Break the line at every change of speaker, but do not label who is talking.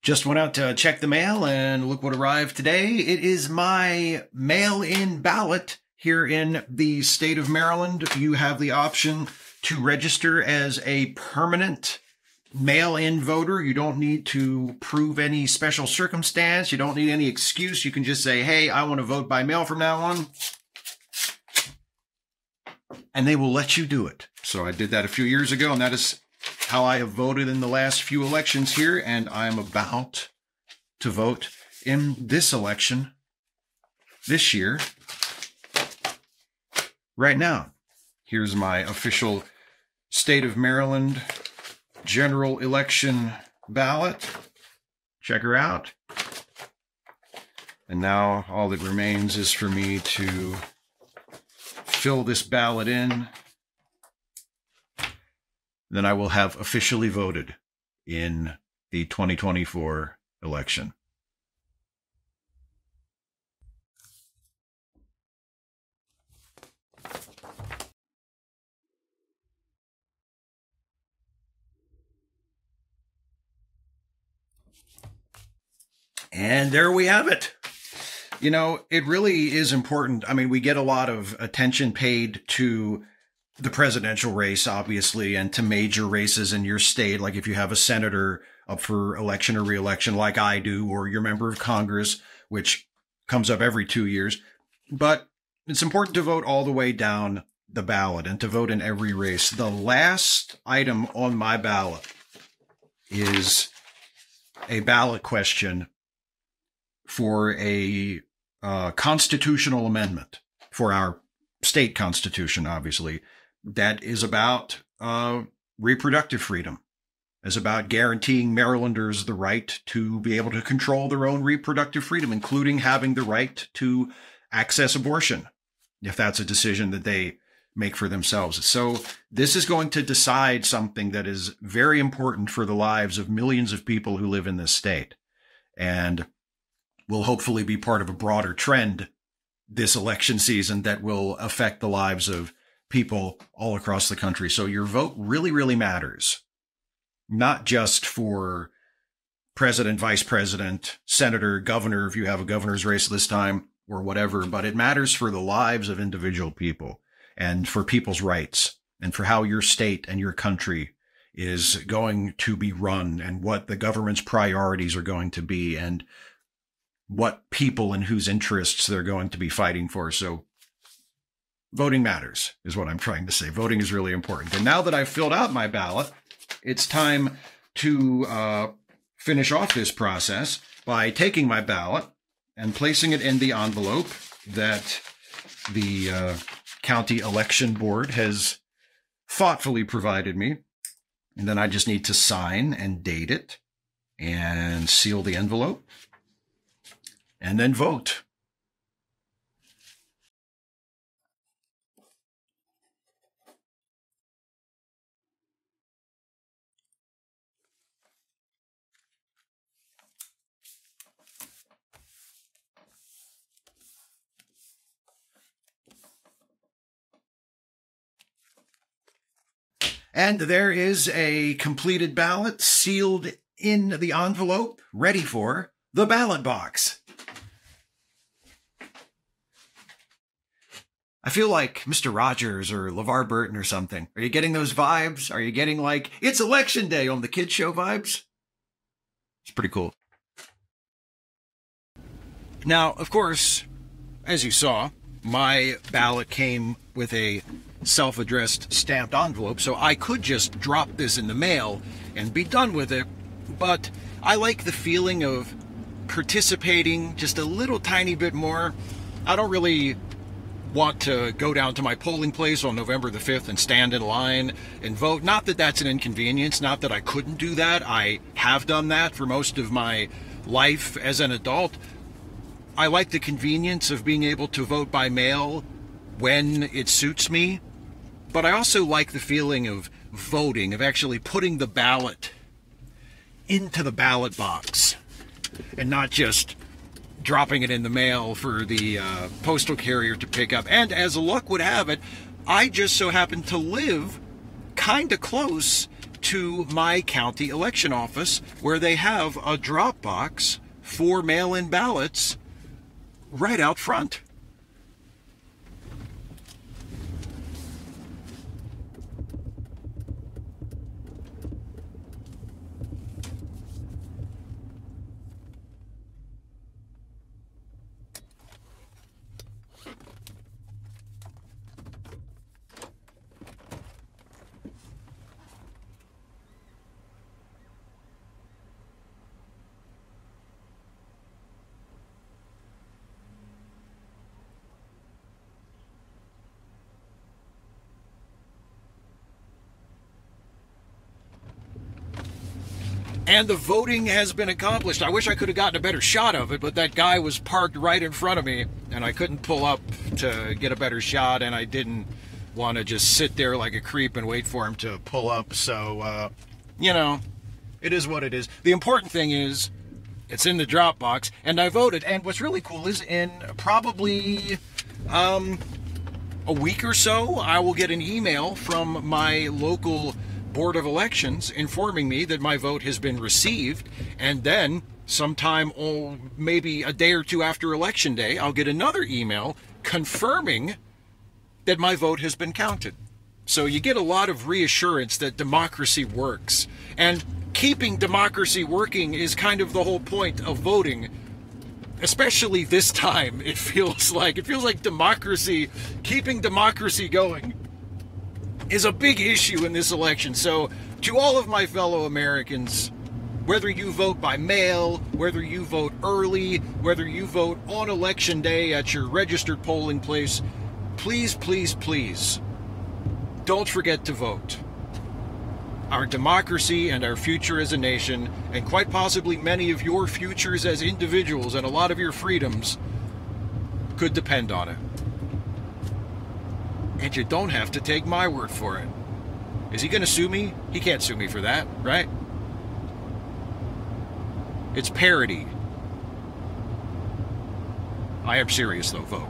Just went out to check the mail and look what arrived today. It is my mail-in ballot here in the state of Maryland. You have the option to register as a permanent mail-in voter. You don't need to prove any special circumstance. You don't need any excuse. You can just say, hey, I want to vote by mail from now on. And they will let you do it. So I did that a few years ago, and that is how I have voted in the last few elections here, and I am about to vote in this election this year right now. Here's my official state of Maryland general election ballot. Check her out. And now all that remains is for me to fill this ballot in. Then I will have officially voted in the 2024 election. And there we have it. You know, it really is important. I mean, we get a lot of attention paid to the presidential race, obviously, and to major races in your state, like if you have a senator up for election or re-election like I do, or your member of Congress, which comes up every 2 years. But it's important to vote all the way down the ballot and to vote in every race. The last item on my ballot is a ballot question for a constitutional amendment for our state constitution, obviously. That is about reproductive freedom. It's about guaranteeing Marylanders the right to be able to control their own reproductive freedom, including having the right to access abortion, if that's a decision that they make for themselves. So this is going to decide something that is very important for the lives of millions of people who live in this state, and will hopefully be part of a broader trend this election season that will affect the lives of people all across the country. So your vote really, really matters, not just for president, vice president, senator, governor, if you have a governor's race this time or whatever, but it matters for the lives of individual people and for people's rights and for how your state and your country is going to be run and what the government's priorities are going to be and what people and whose interests they're going to be fighting for. So voting matters is what I'm trying to say. Voting is really important. And now that I've filled out my ballot, it's time to finish off this process by taking my ballot and placing it in the envelope that the county election board has thoughtfully provided me. And then I just need to sign and date it and seal the envelope and then vote. And there is a completed ballot sealed in the envelope, ready for the ballot box. I feel like Mr. Rogers or LeVar Burton or something. Are you getting those vibes? Are you getting like, it's election day on the kids show vibes? It's pretty cool. Now, of course, as you saw, my ballot came with a self-addressed stamped envelope, so I could just drop this in the mail and be done with it, but I like the feeling of participating just a little tiny bit more. I don't really want to go down to my polling place on November the 5th and stand in line and vote. Not that that's an inconvenience, not that I couldn't do that. I have done that for most of my life as an adult. I like the convenience of being able to vote by mail when it suits me, but I also like the feeling of voting, of actually putting the ballot into the ballot box and not just dropping it in the mail for the postal carrier to pick up. And as luck would have it, I just so happen to live kind of close to my county election office, where they have a drop box for mail-in ballots right out front. And the voting has been accomplished. I wish I could have gotten a better shot of it, but that guy was parked right in front of me, and I couldn't pull up to get a better shot, and I didn't want to just sit there like a creep and wait for him to pull up. So, you know, it is what it is. The important thing is it's in the drop box, and I voted. And what's really cool is in probably a week or so, I will get an email from my local Board of Elections informing me that my vote has been received, and then sometime, maybe a day or two after Election Day, I'll get another email confirming that my vote has been counted. So you get a lot of reassurance that democracy works, and keeping democracy working is kind of the whole point of voting. Especially this time, it feels like democracy, keeping democracy going, is a big issue in this election. So to all of my fellow Americans, whether you vote by mail, whether you vote early, whether you vote on Election Day at your registered polling place, please, please, please, don't forget to vote. Our democracy and our future as a nation, and quite possibly many of your futures as individuals and a lot of your freedoms, could depend on it. And you don't have to take my word for it. Is he going to sue me? He can't sue me for that, right? It's parody. I am serious though, vote.